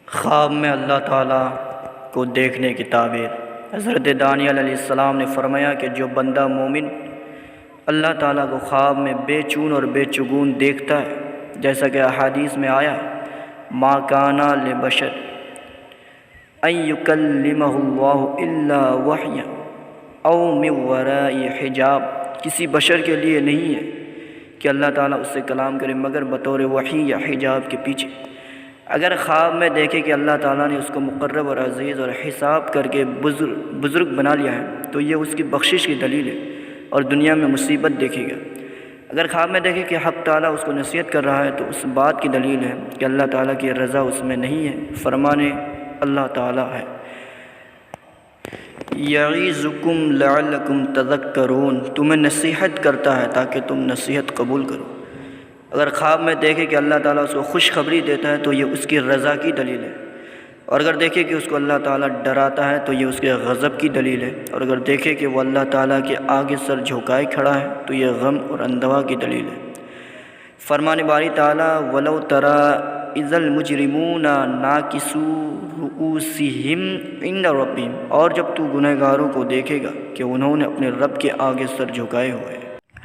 خواب میں اللہ تعالیٰ کو دیکھنے کی تعبیر۔ حضرت دانیال علیہ السلام نے فرمایا کہ جو بندہ مومن اللہ تعالیٰ کو خواب میں بے چون اور بے چگون دیکھتا ہے، جیسا کہ احادیث میں آیا ہے، ما کان لبشر ان یکلمہ اللہ الا وحیا او من وراء حجاب، کسی بشر کے لیے نہیں ہے کہ اللہ تعالیٰ اس سے کلام کرے مگر بطور وحی یا حجاب کے پیچھے۔ اگر خواب میں دیکھے کہ اللہ تعالیٰ نے اس کو مقرب اور عزیز اور حساب کر کے بزرگ بنا لیا ہے تو یہ اس کی بخشش کی دلیل ہے اور دنیا میں مصیبت دیکھے گا۔ اگر خواب میں دیکھے کہ حق تعالیٰ اس کو نصیحت کر رہا ہے تو اس بات کی دلیل ہے کہ اللہ تعالیٰ کی رضا اس میں نہیں ہے، فرمان اللہ تعالیٰ ہے۔ یعظکم لعلکم تذکرون، تمہیں نصیحت کرتا ہے تاکہ تم نصیحت قبول کرو۔ اگر خواب میں دیکھے کہ اللہ تعالیٰ اس کو خوشخبری دیتا ہے تو یہ اس کی رضا کی دلیل ہے، اور اگر دیکھے کہ اس کو اللہ تعالیٰ ڈراتا ہے تو یہ اس کے غضب کی دلیل ہے، اور اگر دیکھے کہ وہ اللہ تعالیٰ کے آگے سر جھکائے کھڑا ہے تو یہ غم اور اندوہ کی دلیل ہے۔ فرمان باری تعالیٰ وَلَوْ تَرَىٰ إِذَا الْمُجْرِمُونَ نَاكِسُو رُؤُوسِهِمْ عِنْدَ رَبِّهِمْ، اور جب تو گنہگاروں کو دیکھے گا کہ انہوں نے اپنے رب کے آگے سر جھکائے ہوئے۔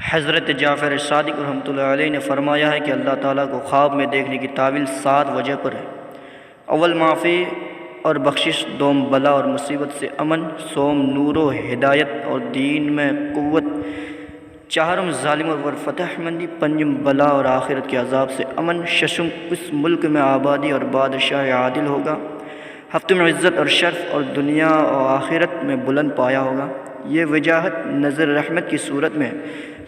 حضرت جعفر صادق رحمۃ اللہ علیہ نے فرمایا ہے کہ اللہ تعالیٰ کو خواب میں دیکھنے کی تعویل 7 وجہ پر ہے۔ اول معافی اور بخشش، دوم بلا اور مصیبت سے امن، سوم نور و ہدایت اور دین میں قوت، چہارم ظالم اور فتح مندی، پنجم بلا اور آخرت کے عذاب سے امن، ششم اس ملک میں آبادی اور بادشاہ عادل ہوگا، ہفتم عزت اور شرف اور دنیا اور آخرت میں بلند پایا ہوگا۔ یہ وجاہت نظر رحمت کی صورت میں،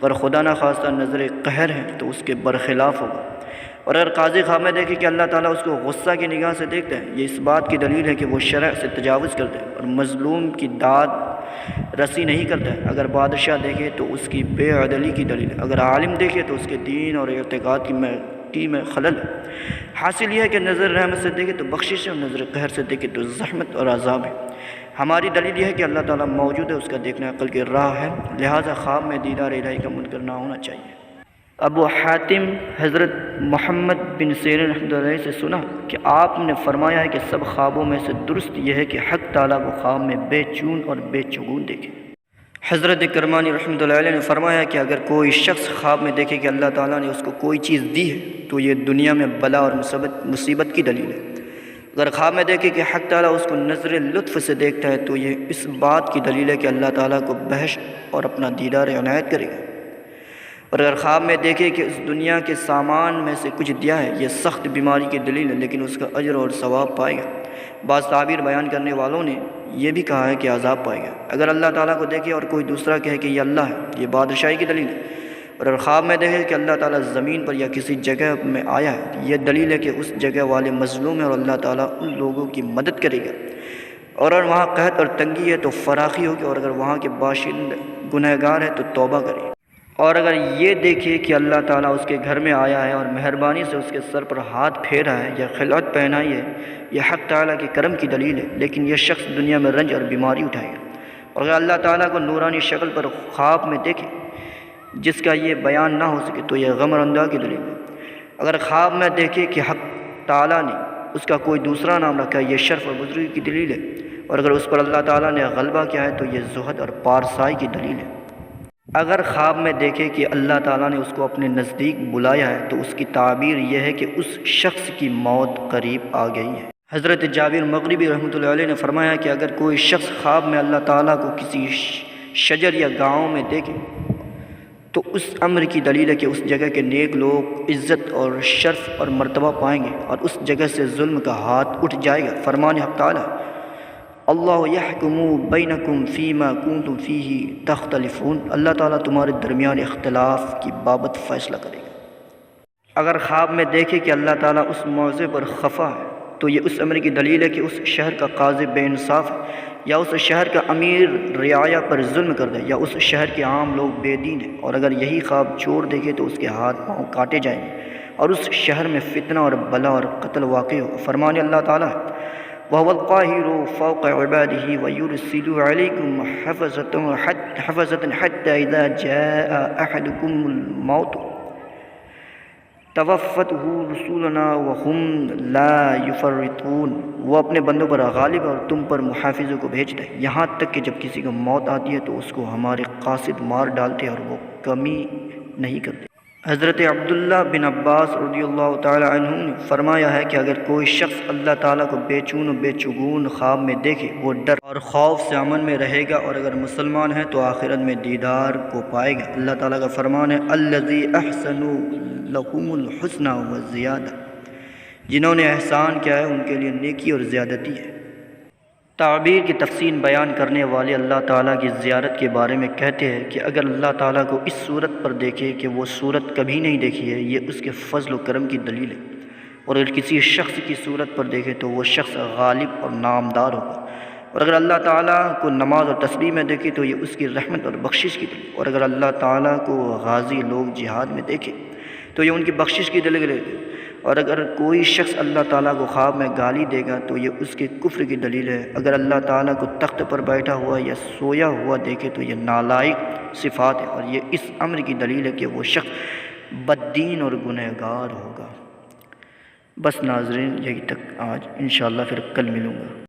پر خدا نہ خواستہ نظر قہر ہے تو اس کے برخلاف ہوگا۔ اور اگر قاضی خواب میں دیکھے کہ اللہ تعالیٰ اس کو غصہ کی نگاہ سے دیکھتا ہے، یہ اس بات کی دلیل ہے کہ وہ شرع سے تجاوز کرتا ہے اور مظلوم کی داد رسی نہیں کرتا ہے۔ اگر بادشاہ دیکھے تو اس کی بے عدلی کی دلیل ہے، اگر عالم دیکھے تو اس کے دین اور اعتقاد کی میں خلل ہے۔ حاصل یہ ہے کہ نظر رحمت سے دیکھے تو بخشش ہے، اور نظر قہر سے دیکھے تو زحمت اور عذاب ہے۔ ہماری دلیل یہ ہے کہ اللہ تعالیٰ موجود ہے، اس کا دیکھنا عقل کی راہ ہے، لہٰذا خواب میں دیدار الہی کا منکر نہ ہونا چاہیے۔ ابو حاتم حضرت محمد بن سیرین رحمۃ اللہ علیہ سے سنا کہ آپ نے فرمایا ہے کہ سب خوابوں میں سے درست یہ ہے کہ حق تعالیٰ کو خواب میں بے چون اور بے چگون دیکھے۔ حضرت کرمانی رحمۃ اللہ علیہ نے فرمایا کہ اگر کوئی شخص خواب میں دیکھے کہ اللہ تعالیٰ نے اس کو کوئی چیز دی ہے تو یہ دنیا میں بلا اور مصیبت کی دلیل ہے۔ اگر خواب میں دیکھے کہ حق تعالیٰ اس کو نظر لطف سے دیکھتا ہے تو یہ اس بات کی دلیل ہے کہ اللہ تعالیٰ کو بہشت اور اپنا دیدار عنایت کرے گا۔ اور اگر خواب میں دیکھے کہ اس دنیا کے سامان میں سے کچھ دیا ہے، یہ سخت بیماری کی دلیل ہے لیکن اس کا اجر اور ثواب پائے گا۔ بعض تعبیر بیان کرنے والوں نے یہ بھی کہا ہے کہ عذاب پائے گا۔ اگر اللہ تعالیٰ کو دیکھے اور کوئی دوسرا کہے کہ یہ اللہ ہے، یہ بادشاہی کی دلیل ہے۔ اور اگر خواب میں دیکھے کہ اللہ تعالیٰ زمین پر یا کسی جگہ میں آیا ہے، یہ دلیل ہے کہ اس جگہ والے مظلوم ہیں اور اللہ تعالیٰ ان لوگوں کی مدد کرے گا۔ اور اگر وہاں قحط اور تنگی ہے تو فراخی ہوگی، اور اگر وہاں کے باشندے گنہگار ہیں تو توبہ کرے۔ اور اگر یہ دیکھے کہ اللہ تعالیٰ اس کے گھر میں آیا ہے اور مہربانی سے اس کے سر پر ہاتھ پھیرا ہے یا خلعت پہنائی ہے، یہ حق تعالیٰ کے کرم کی دلیل ہے، لیکن یہ شخص دنیا میں رنج اور بیماری اٹھائے گا۔ اور اگر اللہ تعالیٰ کو نورانی شکل پر خواب میں دیکھے جس کا یہ بیان نہ ہو سکے تو یہ غم اور اندوہ کی دلیل ہے۔ اگر خواب میں دیکھے کہ حق تعالیٰ نے اس کا کوئی دوسرا نام رکھا ہے، یہ شرف اور بزرگی کی دلیل ہے۔ اور اگر اس پر اللہ تعالیٰ نے غلبہ کیا ہے تو یہ زہد اور پارسائی کی دلیل ہے۔ اگر خواب میں دیکھے کہ اللہ تعالیٰ نے اس کو اپنے نزدیک بلایا ہے تو اس کی تعبیر یہ ہے کہ اس شخص کی موت قریب آ گئی ہے۔ حضرت جابر مغربی رحمۃ اللہ علیہ نے فرمایا کہ اگر کوئی شخص خواب میں اللہ تعالیٰ کو کسی شجر یا گاؤں میں دیکھے تو اس امر کی دلیل ہے کہ اس جگہ کے نیک لوگ عزت اور شرف اور مرتبہ پائیں گے اور اس جگہ سے ظلم کا ہاتھ اٹھ جائے گا۔ فرمان حق تعالیٰ اللہ یحکم بینکم فیما کنتم فیہ تختلفون، اللہ تعالیٰ تمہارے درمیان اختلاف کی بابت فیصلہ کرے گا۔ اگر خواب میں دیکھے کہ اللہ تعالیٰ اس موضع پر خفا ہے تو یہ اس امر کی دلیل ہے کہ اس شہر کا قاضی بے انصاف ہے، یا اس شہر کا امیر رعایا پر ظلم کر دے، یا اس شہر کے عام لوگ بے دین ہیں۔ اور اگر یہی خواب چور دیکھے تو اس کے ہاتھ پاؤں کاٹے جائیں گے اور اس شہر میں فتنہ اور بلا اور قتل واقع ہو۔ فرمان اللہ تعالیٰ ہے وَهُوَ الْقَاهِرُ فَوْقَ عِبَادِهِ وَيُرْسِلُ عَلَيْكُمْ حَفَظَةً حَتَّى إِذَا جَاءَ أَحَدَكُمُ الْمَوْتُ توفتہ رسولنا وہم لا یفرطون، وہ اپنے بندوں پر غالب ہے اور تم پر محافظوں کو بھیجتا ہے، یہاں تک کہ جب کسی کو موت آتی ہے تو اس کو ہمارے قاصد مار ڈالتے اور وہ کمی نہیں کرتے۔ حضرت عبداللہ بن عباس رضی اللہ تعالی عنہ نے فرمایا ہے کہ اگر کوئی شخص اللہ تعالیٰ کو بے چون و بے چگون خواب میں دیکھے وہ ڈر اور خوف سے امن میں رہے گا، اور اگر مسلمان ہے تو آخرت میں دیدار کو پائے گا۔ اللہ تعالیٰ کا فرمان ہے الذی احسنوا لہم الحسنی وزیادہ، جنہوں نے احسان کیا ہے ان کے لیے نیکی اور زیادتی ہے۔ تعبیر کی تفصیل بیان کرنے والے اللہ تعالیٰ کی زیارت کے بارے میں کہتے ہیں کہ اگر اللہ تعالیٰ کو اس صورت پر دیکھے کہ وہ صورت کبھی نہیں دیکھی ہے، یہ اس کے فضل و کرم کی دلیل ہے، اور اگر کسی شخص کی صورت پر دیکھے تو وہ شخص غالب اور نامدار ہوگا، اور اگر اللہ تعالیٰ کو نماز اور تسبیح میں دیکھے تو یہ اس کی رحمت اور بخشش کی دلیل، اور اگر اللہ تعالیٰ کو غازی لوگ جہاد میں دیکھے تو یہ ان کی بخشش کی دلیل ہے، اور اگر کوئی شخص اللہ تعالیٰ کو خواب میں گالی دے گا تو یہ اس کے کفر کی دلیل ہے۔ اگر اللہ تعالیٰ کو تخت پر بیٹھا ہوا یا سویا ہوا دیکھے تو یہ نالائق صفات ہے، اور یہ اس امر کی دلیل ہے کہ وہ شخص بددین اور گنہگار ہوگا۔ بس ناظرین، یہی تک آج، انشاءاللہ پھر کل ملوں گا۔